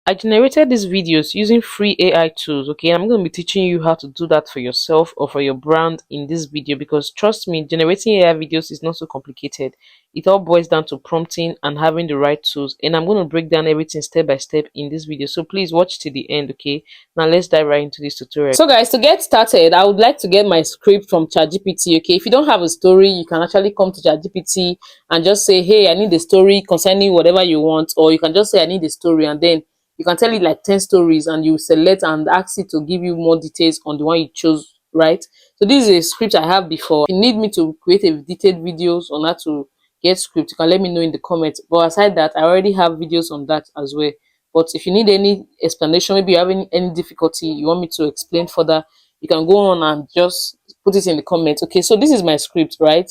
I generated these videos using free AI tools, okay? I'm going to be teaching you how to do that for yourself or for your brand in this video because trust me, generating AI videos is not so complicated. It all boils down to prompting and having the right tools. And I'm going to break down everything step by step in this video. So please watch to the end, okay? Now let's dive right into this tutorial. So guys, to get started, I would like to get my script from ChatGPT. Okay, if you don't have a story, you can actually come to ChatGPT and just say, hey, I need a story concerning whatever you want, or you can just say I need a story, and then you can tell it like 10 stories, and you select and ask it to give you more details on the one you chose, right? So this is a script I have before. If you need me to create a detailed videos on how to get script, you can let me know in the comments. But aside that, I already have videos on that as well. But if you need any explanation, maybe you have any difficulty, you want me to explain further, you can go on and just put it in the comments. Okay, so this is my script, right?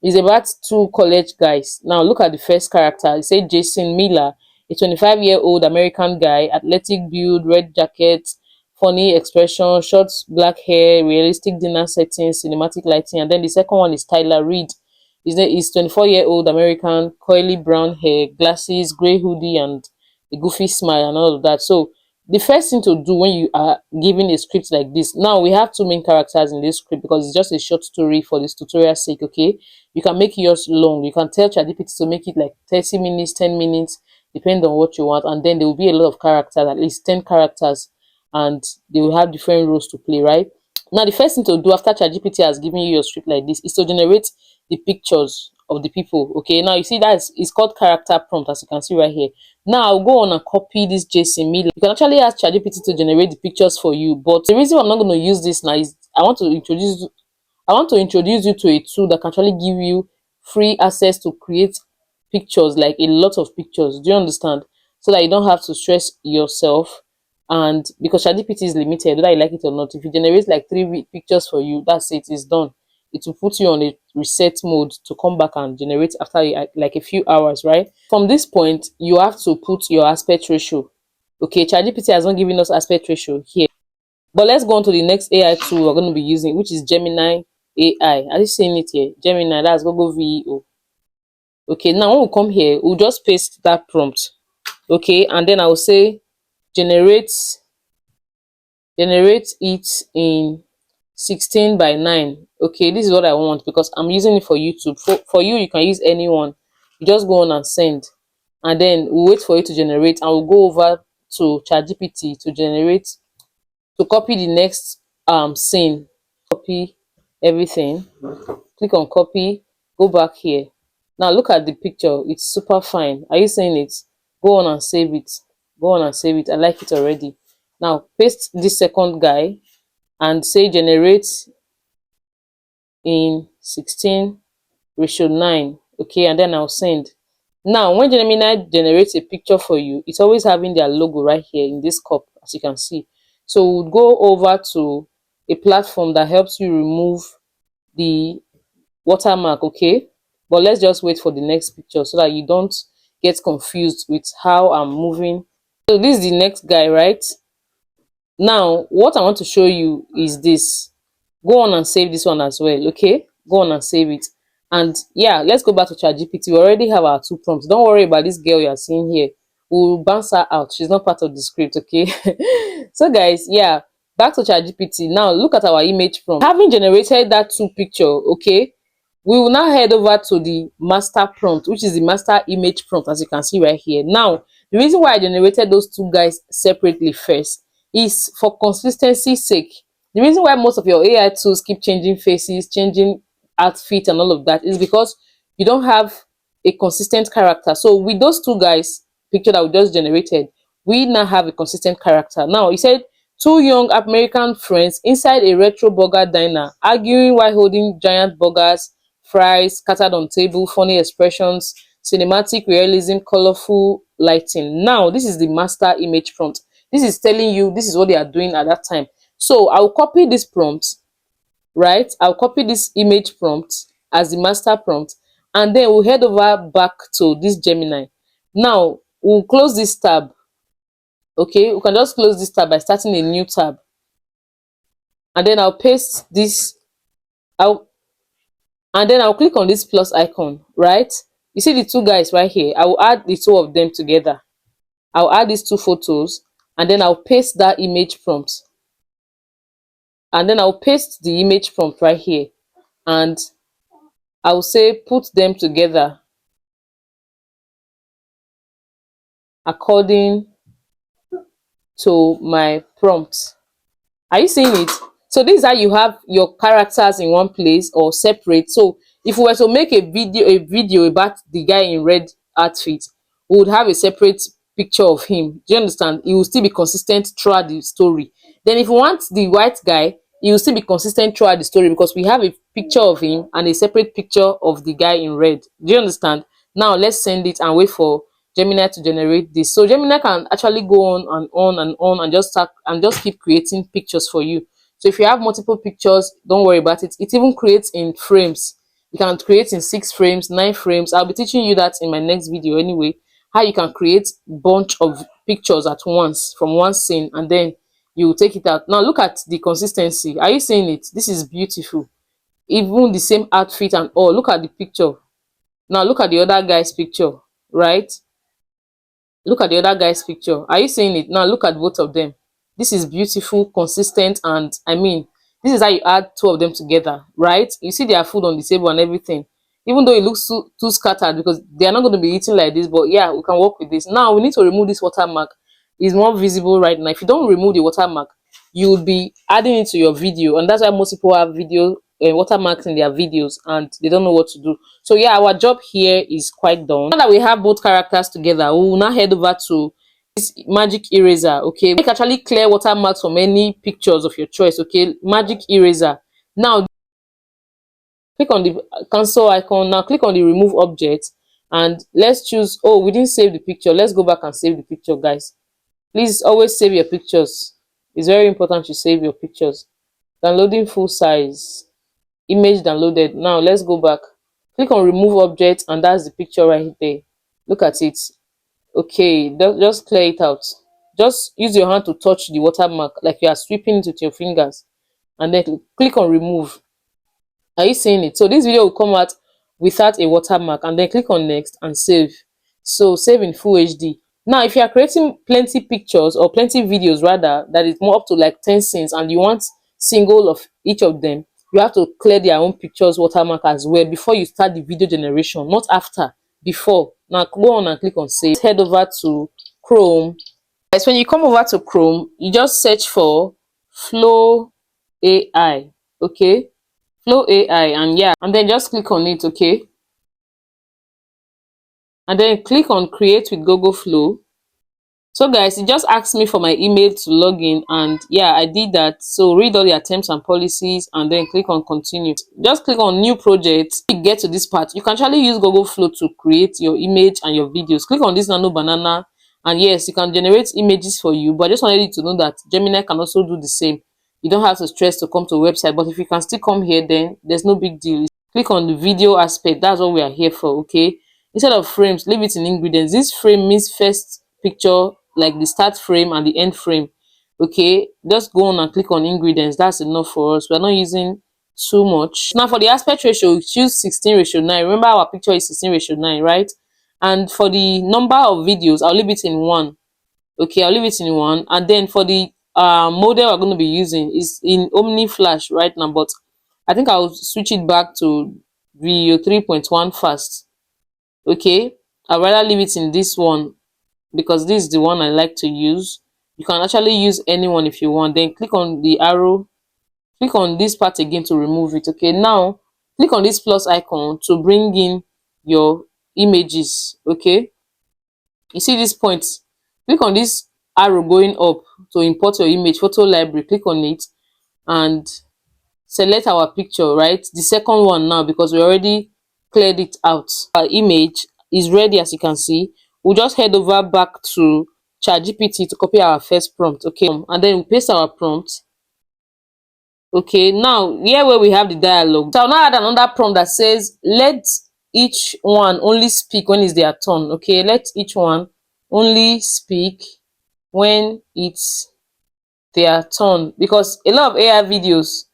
It's about two college guys. Now look at the first character. It said Jason Miller, a 25-year-old American guy, athletic build, red jacket, funny expression, short black hair, realistic dinner settings, cinematic lighting. And then the second one is Tyler Reed. His name is 24-year-old American, coily brown hair, glasses, gray hoodie, and a goofy smile and all of that. So the first thing to do when you are giving a script like this, now we have two main characters in this script because it's just a short story for this tutorial sake. Okay, you can make yours long. You can tell ChatGPT to make it like 30 minutes, 10 minutes, depending on what you want, and then there will be a lot of characters, at least 10 characters, and they will have different roles to play, right? Now the first thing to do after ChatGPT has given you your script like this is to generate the pictures of the people. Okay, now you see that it's called character prompt, as you can see right here. Now I'll go on and copy this Jason Miller. You can actually ask ChatGPT to generate the pictures for you, but the reason I'm not going to use this now is I want to introduce you to a tool that can actually give you free access to create pictures, like a lot of pictures. Do you understand? So that you don't have to stress yourself. And because ChatGPT is limited, whether you like it or not, if it generates like three pictures for you, that's it, it's done. It will put you on a reset mode to come back and generate after like a few hours, right? From this point, you have to put your aspect ratio. Okay, ChatGPT has not given us aspect ratio here. But let's go on to the next AI tool we're going to be using, which is Gemini AI. Are you seeing it here? Gemini, that's Google VEO. Okay, now when we come here, we'll just paste that prompt. Okay, and then I will say generate it in 16 by 9. Okay, this is what I want because I'm using it for YouTube. For you, you can use anyone. You just go on and send, and then we'll wait for it to generate, and we'll go over to ChatGPT to generate, to copy the next scene. Copy everything, click on copy, go back here. Now look at the picture, it's super fine. Are you seeing it? Go on and save it. Go on and save it. I like it already. Now paste this second guy and say generate in 16:9. Okay, and then I'll send. Now when Gemini generates a picture for you, it's always having their logo right here in this cup, as you can see. So we'll go over to a platform that helps you remove the watermark. Okay, but let's just wait for the next picture so that you don't get confused with how I'm moving. So this is the next guy, right? Now what I want to show you is this. Go on and save this one as well. Okay, go on and save it. And yeah, let's go back to ChatGPT. We already have our two prompts. Don't worry about this girl you are seeing here. We'll bounce her out. She's not part of the script. Okay. So guys, yeah, back to ChatGPT. Now look at our image prompt. Having generated that two picture, okay, we will now head over to the master prompt, which is the master image prompt, as you can see right here. Now the reason why I generated those two guys separately first is for consistency's sake. The reason why most of your AI tools keep changing faces, changing outfit and all of that is because you don't have a consistent character. So with those two guys picture that we just generated, we now have a consistent character. Now he said two young American friends inside a retro burger diner arguing while holding giant burgers, fries scattered on table, funny expressions, cinematic realism, colorful lighting. Now this is the master image prompt. This is telling you this is what they are doing at that time. So I'll copy this prompt, right? I'll copy this image prompt as the master prompt, and then we'll head over back to this Gemini. Now we'll close this tab. Okay, we can just close this tab by starting a new tab, and then I'll paste this. And then I'll click on this plus icon, right? You see the two guys right here. I will add the two of them together. I'll add these two photos, and then I'll paste that image prompt, and then I'll paste the image prompt right here, and I'll say put them together according to my prompt. Are you seeing it? So this is how you have your characters in one place or separate. So if we were to make a video about the guy in red outfit, we would have a separate picture of him. Do you understand? He will still be consistent throughout the story. Then if we want the white guy, he will still be consistent throughout the story because we have a picture of him and a separate picture of the guy in red. Do you understand? Now let's send it and wait for Gemini to generate this. So Gemini can actually go on and on and on and just keep creating pictures for you. So if you have multiple pictures, don't worry about it. It even creates in frames. You can create in 6 frames, 9 frames. I'll be teaching you that in my next video anyway, how you can create bunch of pictures at once from one scene, and then you take it out. Now look at the consistency. Are you seeing it? This is beautiful. Even the same outfit and all. Look at the picture. Now look at the other guy's picture, right? Look at the other guy's picture. Are you seeing it? Now look at both of them. This is beautiful, consistent, and I mean, this is how you add two of them together, right? You see their food on the table and everything. Even though it looks too scattered because they are not going to be eating like this, but yeah, we can work with this. Now we need to remove this watermark. It's more visible right now. If you don't remove the watermark, you will be adding it to your video, and that's why most people have video watermarks in their videos and they don't know what to do. So yeah, our job here is quite done. Now that we have both characters together, we will now head over to this magic eraser. Okay, you can actually clear watermarks from any pictures of your choice. Okay, magic eraser. Now click on the cancel icon. Now click on the remove object and let's choose, oh, we didn't save the picture. Let's go back and save the picture, guys. Please always save your pictures. It's very important you save your pictures. Downloading full size image downloaded. Now let's go back, click on remove object, and that's the picture right there. Look at it. Okay, just clear it out. Just use your hand to touch the watermark like you are sweeping it with your fingers, and then click on remove. Are you seeing it? So this video will come out without a watermark, and then click on next and save. So save in full HD. Now if you are creating plenty pictures or plenty videos rather, that is more up to like 10 scenes, and you want single of each of them, you have to clear their own pictures watermark as well before you start the video generation, not after, before. Now go on and click on save. Let's head over to Chrome. Guys, when you come over to Chrome, you just search for Flow AI. Okay, Flow AI, and yeah, and then just click on it. Okay, and then click on create with Google Flow. So guys, it just asked me for my email to log in, and yeah, I did that. So read all the terms and policies and then click on continue. Just click on new project. You get to this part, you can actually use Google Flow to create your image and your videos. Click on this nano banana, and yes, you can generate images for you, but I just wanted you to know that Gemini can also do the same. You don't have to stress to come to a website, but if you can still come here, then there's no big deal. Click on the video aspect. That's what we are here for. Okay, instead of frames, leave it in ingredients. This frame means first picture, like the start frame and the end frame. Okay, just go on and click on ingredients. That's enough for us. We're not using too much. Now for the aspect ratio, choose 16:9. Remember our picture is 16:9, right? And for the number of videos, I'll leave it in 1. Okay, I'll leave it in 1. And then for the model we're going to be using is in Omni Flash right now, but I think I'll switch it back to Veo 3.1 fast. Okay, I'd rather leave it in this one because this is the one I like to use. You can actually use anyone if you want. Then click on the arrow, click on this part again to remove it. Okay, now click on this plus icon to bring in your images. Okay, you see this point, click on this arrow going up to import your image photo library. Click on it and select our picture, right, the second one now, because we already cleared it out. Our image is ready, as you can see. We'll just head over back to ChatGPT to copy our first prompt. Okay, and then we paste our prompt. Okay, now here where we have the dialogue, so I'll now add another prompt that says let each one only speak when it's their turn. Okay, let each one only speak when it's their turn, because a lot of AI videos,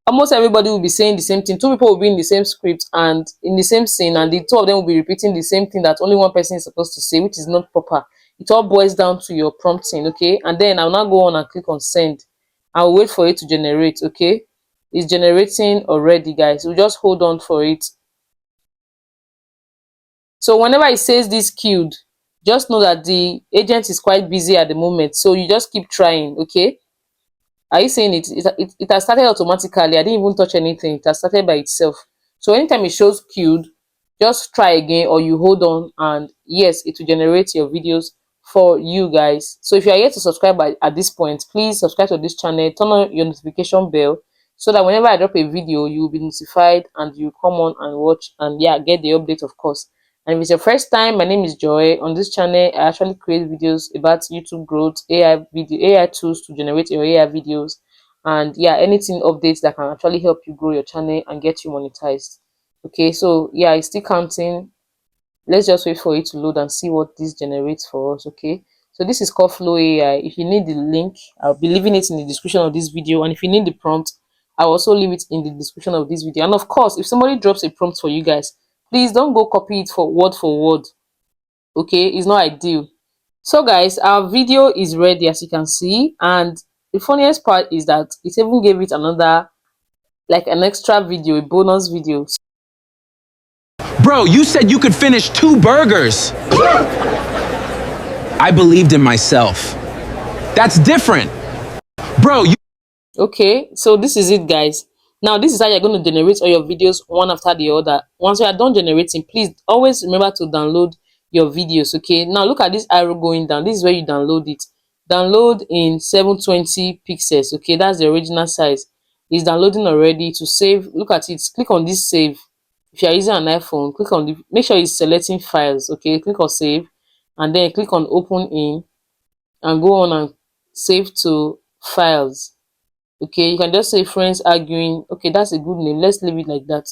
almost everybody will be saying the same thing. Two people will be in the same script and in the same scene, and the two of them will be repeating the same thing that only one person is supposed to say, which is not proper. it all boils down to your prompting, okay? And then I'll now go on and click on send. I'll wait for it to generate, okay? It's generating already, guys. We'll just hold on for it. So whenever it says this queued, just know that the agent is quite busy at the moment. So you just keep trying, okay? Are you seeing it? It has started automatically. I didn't even touch anything. It has started by itself. So anytime it shows queued, just try again, or you hold on, and yes, it will generate your videos for you guys. So if you are yet to subscribe at this point, please subscribe to this channel, turn on your notification bell, so that whenever I drop a video, you will be notified and you come on and watch and yeah, get the update, of course. And if it's your first time, my name is Joy. On this channel, I actually create videos about YouTube growth, AI tools to generate your AI videos, and yeah, anything updates that can actually help you grow your channel and get you monetized. Okay, so yeah, it's still counting. Let's just wait for it to load and see what this generates for us. Okay, so this is called Flow AI. If you need the link, I'll be leaving it in the description of this video, and if you need the prompt, I'll also leave it in the description of this video. And of course, if somebody drops a prompt for you guys, please don't go copy it for word, okay? It's not ideal. So guys, our video is ready, as you can see, and the funniest part is that it even gave it another, like an extra video, a bonus video. Bro, you said you could finish 2 burgers. I believed in myself. That's different. Bro, you... Okay, so this is it, guys. Now this is how you're going to generate all your videos one after the other. Once you are done generating, please always remember to download your videos. Okay, now look at this arrow going down. This is where you download it. Download in 720 pixels. Okay, that's the original size. It's downloading already. To save, look at it, click on this save. If you are using an iPhone, click on the, make sure it's selecting files. Okay, click on save, and then click on open in, and go on and save to files. Okay, you can just say friends arguing. Okay, that's a good name. Let's leave it like that.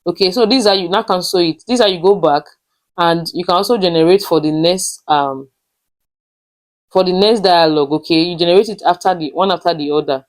Okay, so these are, you now cancel it. These are, you go back, and you can also generate for the next dialogue. Okay, you generate it after the one after the other.